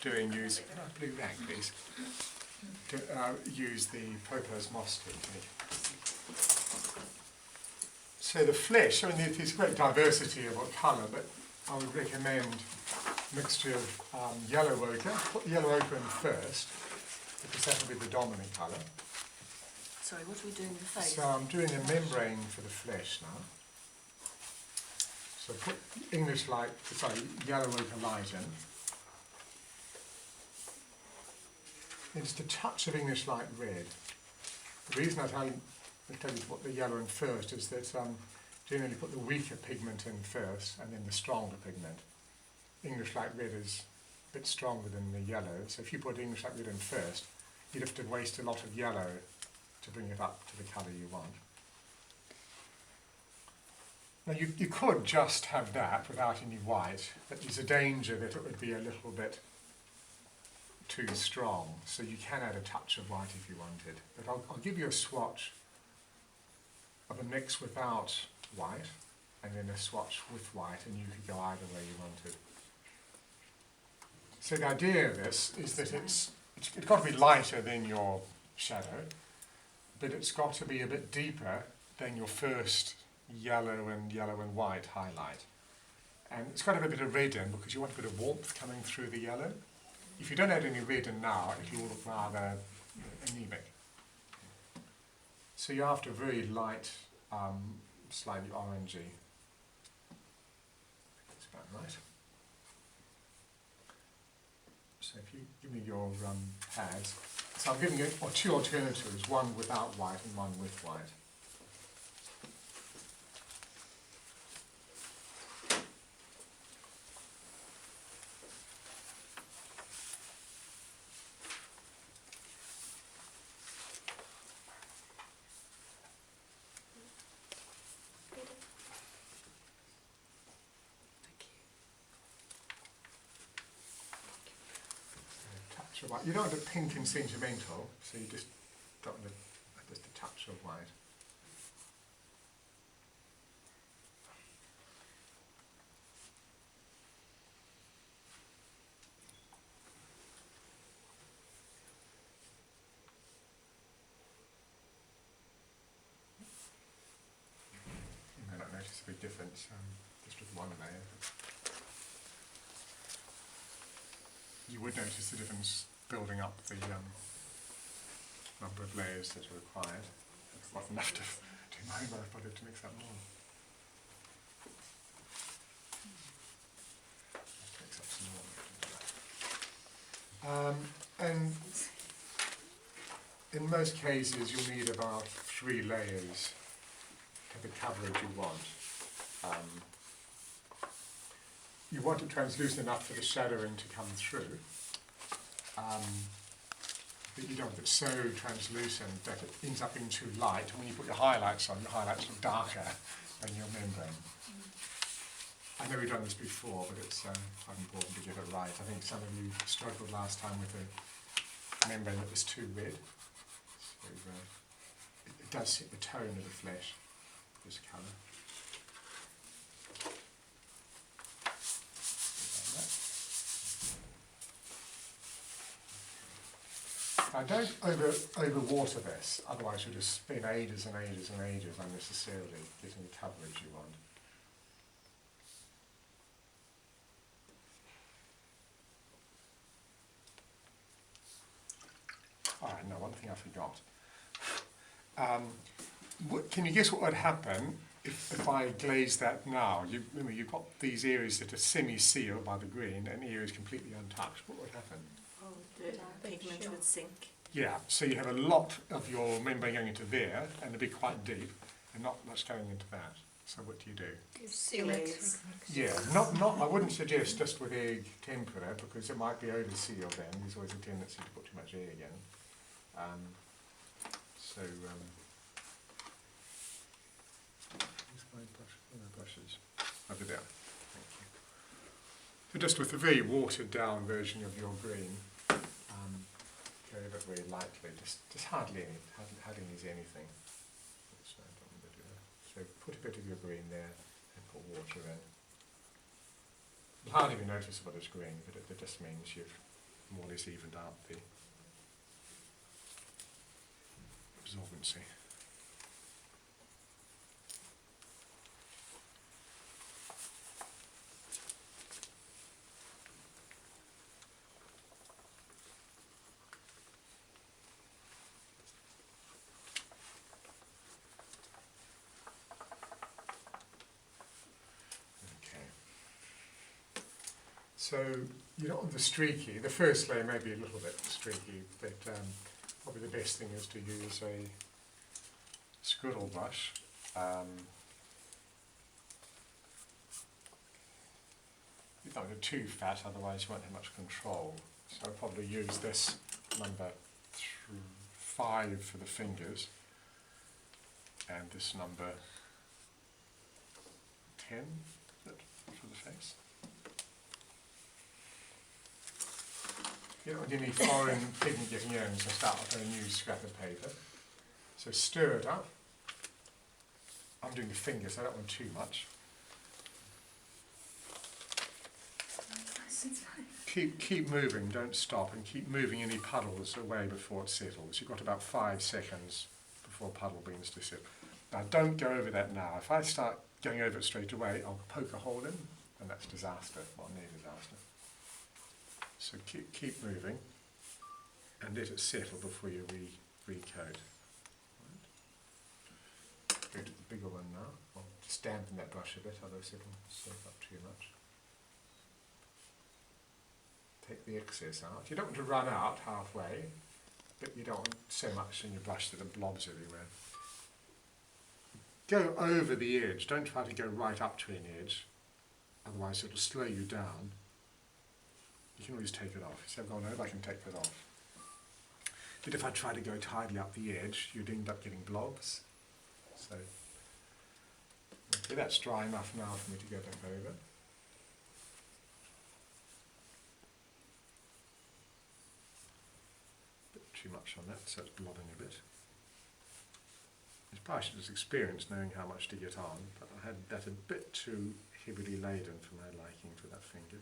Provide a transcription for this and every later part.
doing use, can I have blue rag please? Use the Pope's moss technique. So the flesh, I mean there's great diversity of what colour, but I would recommend a mixture of yellow ochre. Put the yellow ochre in first, because that will be the dominant colour. Sorry, what are we doing with the face? So I'm doing a membrane for the flesh now. So put yellow ochre light in. Then just a touch of English light red. The reason I tell you to put the yellow in first is that generally put the weaker pigment in first and then the stronger pigment. English light red is a bit stronger than the yellow, so if you put English light red in first, you'd have to waste a lot of yellow to bring it up to the colour you want. Now you could just have that without any white, but there's a danger that it would be a little bit too strong, so you can add a touch of white if you wanted. But I'll give you a swatch of a mix without white and then a swatch with white, and you could go either way you wanted. So the idea of this is that it's got to be lighter than your shadow, but it's got to be a bit deeper than your first yellow and white highlight. And it's got to have a bit of red in because you want a bit of warmth coming through the yellow. If you don't add any red in now, it will look rather anemic. So you're after a very light, slightly orangey. That's about right. So if you give me your pads. So I'm giving you two alternatives, one without white and one with white. You don't want it pink and sentimental, so you just got just a touch of white. You may not notice a big difference just with one layer. You would notice the difference building up the number of layers that are required. It's not enough to do my own life project to mix that more. Mix up some more. And in most cases you'll need about 3 layers to have the coverage you want. You want it translucent enough for the shadowing to come through. But you don't want it so translucent that it ends up being too light. And when you put your highlights on, your highlights look darker than your membrane. I know we've done this before, but it's quite important to get it right. I think some of you struggled last time with a membrane that was too red. So it does set the tone of the flesh, this colour. Now don't over water this, otherwise you'll just spend ages and ages and ages unnecessarily getting the coverage you want. Alright, now one thing I forgot. Can you guess what would happen if I glaze that now? Remember, you've got these areas that are semi-sealed by the green and areas completely untouched. What would happen? The pigment would sink. Yeah, so you have a lot of your membrane going into there, and it'd be quite deep, and not much going into that. So what do you do? Seal it. Yeah, I wouldn't suggest just with egg temperature, because it might be over-sealed then. There's always a tendency to put too much egg in. Where's my brush? Where are my brushes? Over there. Thank you. So just with a very watered-down version of your green, go over it very lightly, just hardly needs anything. So put a bit of your green there and put water in. It'll hardly be noticeable as green, but it just means you've more or less evened out the absorbency. So you don't want the streaky. The first layer may be a little bit streaky, but probably the best thing is to use a squirrel brush. You don't want it too fat, otherwise you won't have much control. So I'll probably use this number 5 for the fingers, and this number 10 for the face. You don't want any foreign pigment getting in, so start with a new scrap of paper. So stir it up. I'm doing the fingers, so I don't want too much. Keep moving, don't stop, and keep moving any puddles away before it settles. You've got about 5 seconds before puddle begins to settle. Now don't go over that now. If I start going over it straight away, I'll poke a hole in, and that's disaster, well, near disaster. So keep moving and let it settle before you recoat. Right. Go to the bigger one now. I'll just dampen that brush a bit, otherwise it'll soak up too much. Take the excess out. You don't want to run out halfway, but you don't want so much in your brush that it blobs everywhere. Go over the edge, don't try to go right up to an edge, otherwise it'll slow you down. You can always take it off. So I've gone over, I can take that off. But if I try to go tidily up the edge, you'd end up getting blobs. So, okay, that's dry enough now for me to go back over. Bit too much on that, so it's blobbing a bit. It's partially just experience knowing how much to get on, but I had that a bit too heavily laden for my liking for that finger.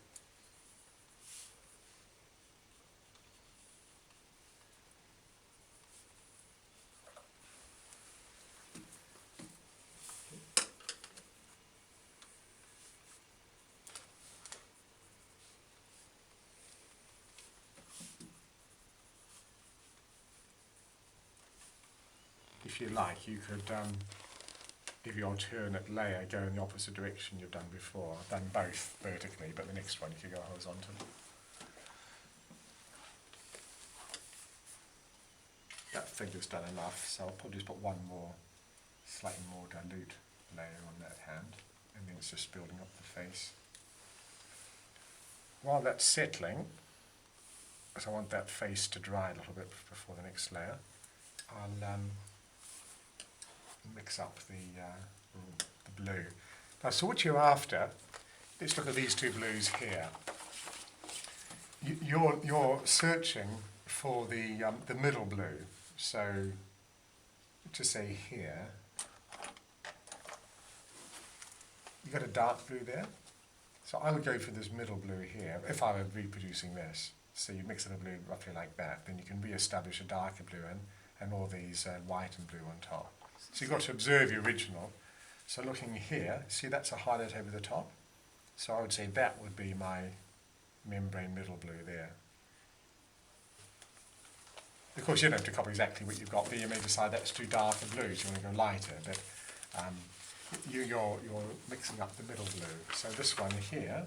If you like, you could, if you alternate layer, go in the opposite direction you've done before. I've done both vertically, but the next one you could go horizontal. That finger's done enough, so I'll probably just put one more, slightly more dilute layer on that hand, and then it's just building up the face. While that's settling, because I want that face to dry a little bit before the next layer, I'll mix up the blue. Now, so what you're after, let's look at these two blues here. You're searching for the middle blue. So, to say here, you've got a dark blue there. So I would go for this middle blue here, if I were reproducing this. So you mix it a blue roughly like that, then you can re-establish a darker blue and all these white and blue on top. So you've got to observe your original. So looking here, see that's a highlight over the top? So I would say that would be my membrane middle blue there. Of course, you don't have to copy exactly what you've got, but you may decide that's too dark a blue, so you want to go lighter, but you're mixing up the middle blue. So this one here,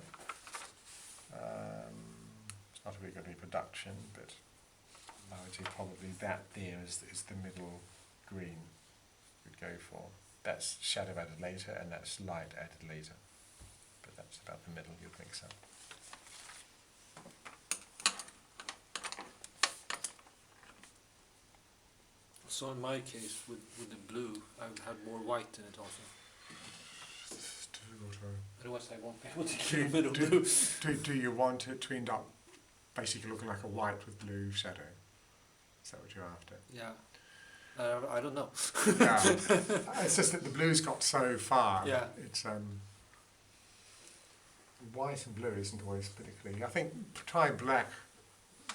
it's not a very good reproduction, but I would say probably that there is the middle green you'd go for. That's shadow added later, and that's light added later. But that's about the middle you'd mix up. So in my case, with the blue, I would have more white in it also. It's difficult, Otherwise I won't be able to do middle blue. Do you want it to end up basically looking like a white with blue shadow? Is that what you're after? Yeah. I don't know. Yeah. It's just that the blue's got so far. Yeah. It's white and blue isn't always particularly. I think try black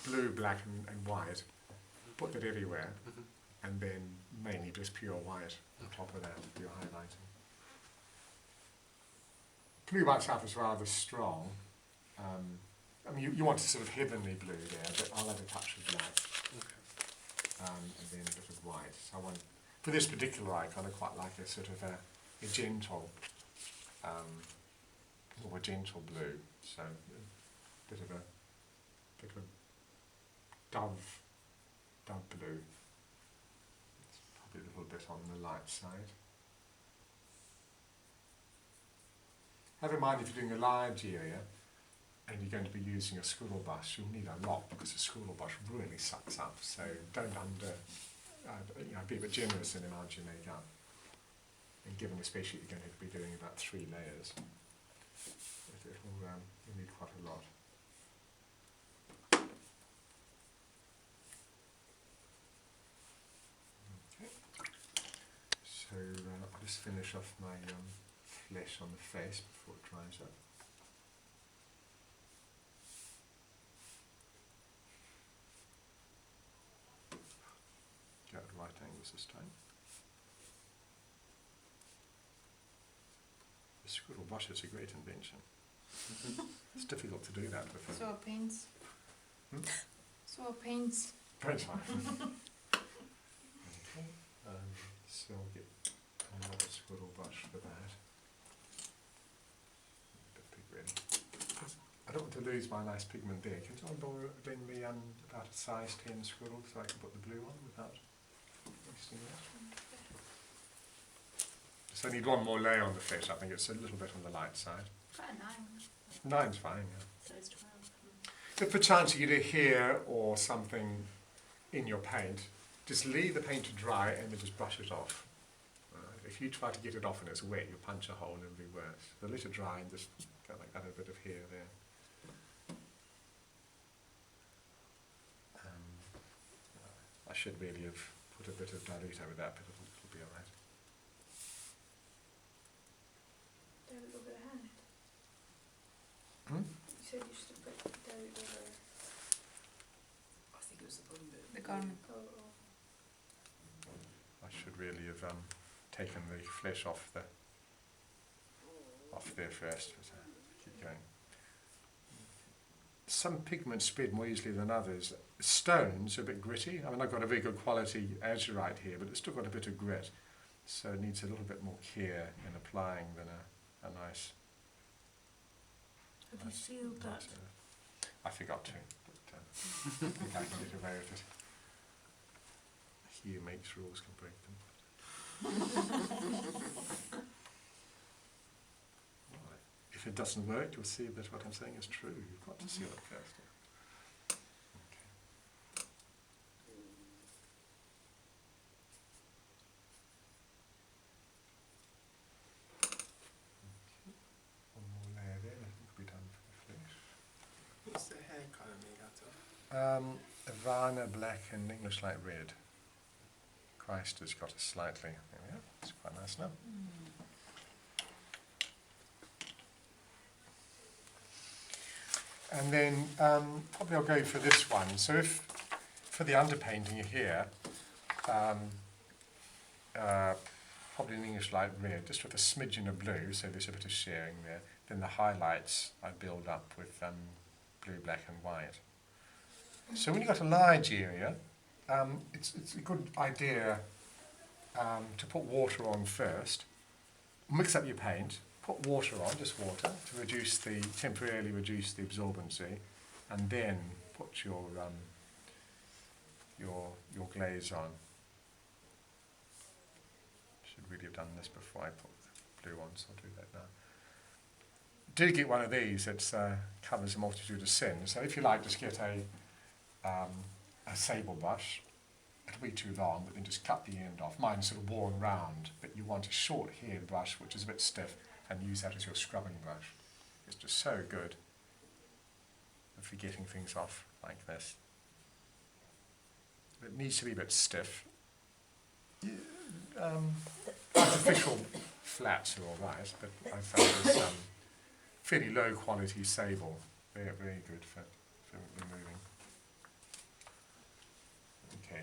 blue, black and white, put that everywhere, Mhm. and then mainly just pure white on top of that for your highlighting. Blue by itself is rather strong. I mean, you want a sort of heavenly blue there, but I'll add a touch of black. Okay. And then a bit of white. So I want, for this particular icon, I quite like a sort of a gentle, more a gentle blue. So a bit of a dove blue. It's probably a little bit on the light side. Have in mind if you're doing a large area and you're going to be using a squirrel brush, you'll need a lot because the squirrel brush really sucks up. So don't be a bit generous in the amount you make up. And given especially you're going to be doing about 3 layers, you'll need quite a lot. Okay. So I'll just finish off my flesh on the face before it dries up. Go at right angles this time. The squirrel brush is a great invention. It's difficult to do that with So are paints. Hmm? So are paints. Very fine. Okay, so I'll get another squirrel brush for that. A bit big really. I don't want to lose my nice pigment there. Can someone lend me about a size 10 squirrel so I can put the blue on without wasting that? So I need one more layer on the fish. I think it's a little bit on the light side. Try a 9. 9's fine, yeah. So it's 12. If per chance you get a hair or something in your paint, just leave the paint to dry and then just brush it off. If you try to get it off and it's wet, you'll punch a hole and it'll be worse. So let it dry and just add a bit of hair there. I should really have put a bit of dilute over that, but it'll be alright. Do a little bit of hand. Hmm? You said you should put dirt over I think it was the bottom bit. the garment. I should really have taken the flesh off there first, but keep going. Some pigments spread more easily than others. Stones are a bit gritty. I mean, I've got a very good quality azurite here, but it's still got a bit of grit, so it needs a little bit more care in applying than a nice. Have you sealed that? I forgot to, but I think I can get away with it. He who makes rules can break them. Right. If it doesn't work, you'll see that what I'm saying is true. You've got to seal it first. Okay. One more layer there, I think we'll be done for the flesh. What's the hair colour made out of? Havana black and English light red. Christ has got a slightly, there we are, it's quite nice now. And then probably I'll go for this one. So if, for the underpainting here, probably an English light red, just with a smidgen of blue, so there's a bit of sharing there. Then the highlights I build up with blue, black and white. So when you've got a large area, it's a good idea to put water on first, mix up your paint, put water on, just water, to temporarily reduce the absorbency, and then put your glaze on. Should really have done this before I put the blue on, so I'll do that now. Do get one of these that covers a multitude of sins. So if you like, just get a sable brush. It'll be too long, but then just cut the end off. Mine's sort of worn round, but you want a short haired brush which is a bit stiff, and use that as your scrubbing brush. It's just so good for getting things off like this. It needs to be a bit stiff. Artificial flats are alright, but I found this fairly low quality sable very, very good for removing.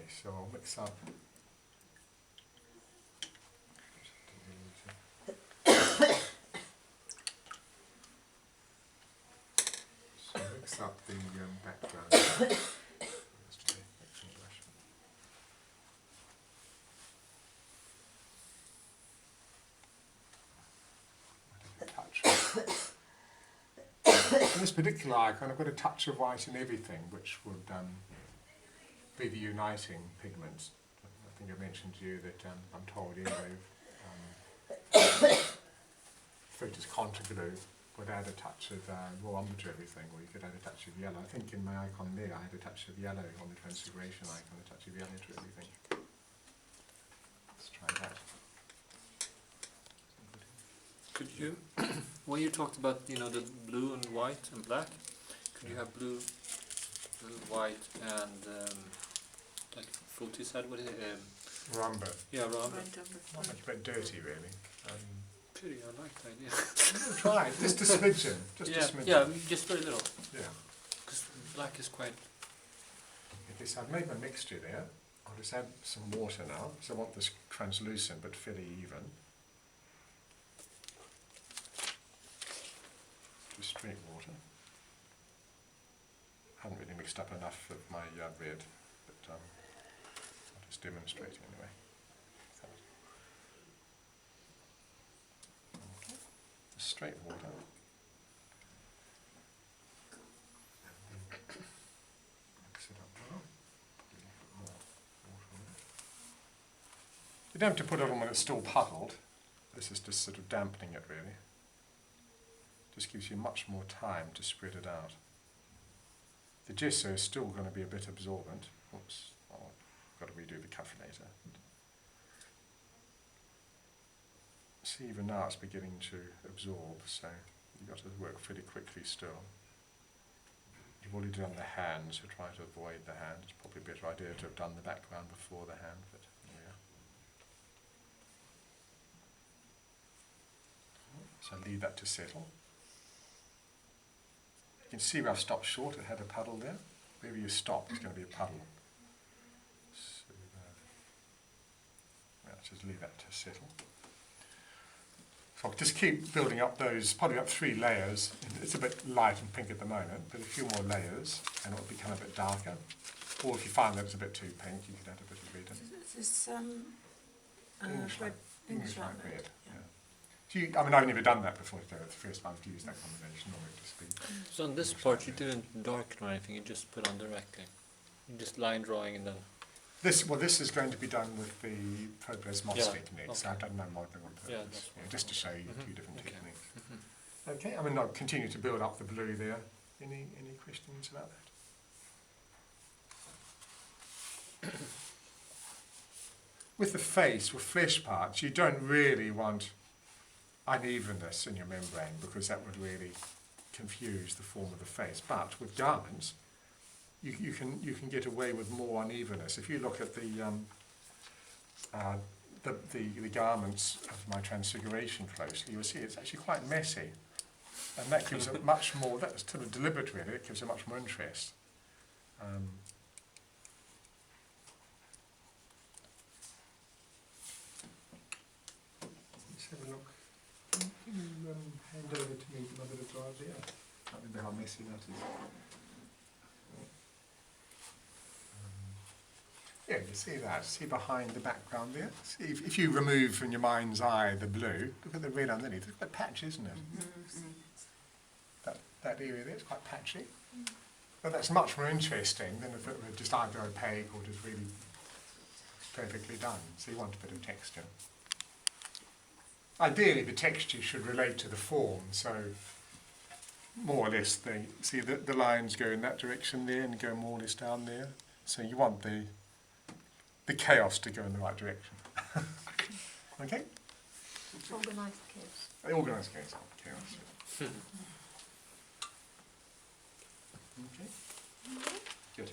so I'll mix up. So mix up the background. Let's do the mixing brush. I'll take a touch. In this particular icon, I've got a touch of white in everything, which would be the uniting pigment. I think I mentioned to you that I'm told yellow, Fruitus contra glue would add a touch of raw umber to everything, or you could add a touch of yellow. I think in my icon there I had a touch of yellow on the transfiguration icon, a touch of yellow to everything. Let's try that. Could you, when you talked about, you know, the blue and white and black, could you have blue, white and like Fruitus had, what is it? Rumber. Yeah, rather. Not much, a bit dirty really. Pity, I like the idea. Try it, just a smidgen. Just yeah, a smidgen. yeah, just very little. Yeah. Because black is quite. Yes, I've made my mixture there. I'll just add some water now, because I want this translucent but fairly even. Just straight water. Haven't really mixed up enough of my red, but I'll just demonstrate anyway. Okay. Just straight water. Mix it up now. Put a little bit more water on it. You don't have to put it on when it's still puddled. This is just sort of dampening it really. Just gives you much more time to spread it out. The gesso is still going to be a bit absorbent. Oops, oh, I've got to redo the cuff later. See, even now it's beginning to absorb, so you've got to work pretty quickly still. You've already done the hand, so try to avoid the hand. It's probably a better idea to have done the background before the hand, but there we are. So leave that to settle. You can see where I've stopped short, it had a puddle there. Wherever you stop, it's going to be a puddle. So, just leave that to settle. So I'll just keep building up those, probably up 3 layers. It's a bit light and pink at the moment, but a few more layers and it will become a bit darker. Or if you find that it's a bit too pink, you can add a bit of red in. Is this English red? English light red, red, yeah. So you, I mean, I've never done that before, so it's the first time I've used that combination, normally it just be. So on this part you didn't darken or anything, you just put on directly. You just line drawing and then. This is going to be done with the Progress Moss Yeah, technique, so okay. I've done no modelling on Yeah, purpose, that's just to show you Mhm. 2 different Okay. techniques. Okay, I mean, I'll continue to build up the blue there. Any questions about that? With the face, with flesh parts, you don't really want unevenness in your membrane because that would really confuse the form of the face. But with garments, you can get away with more unevenness. If you look at the garments of my transfiguration closely, you'll see it's actually quite messy. And that gives it much more, that's sort of deliberate really, it gives it much more interest. Let's have a look. Can you hand over to me my bit of drive there? I can't remember how messy that is. Yeah, you see that? See behind the background there? See, if you remove from your mind's eye the blue, look at the red underneath. It's quite patchy, isn't it? That area there is quite patchy. But that's much more interesting than if it were just either opaque or just really perfectly done. So you want a bit of texture. Ideally, the texture should relate to the form. So more or less, see the lines go in that direction there and go more or less down there. So you want the chaos to go in the right direction. Okay? Organised chaos. Organised chaos. Okay. Good.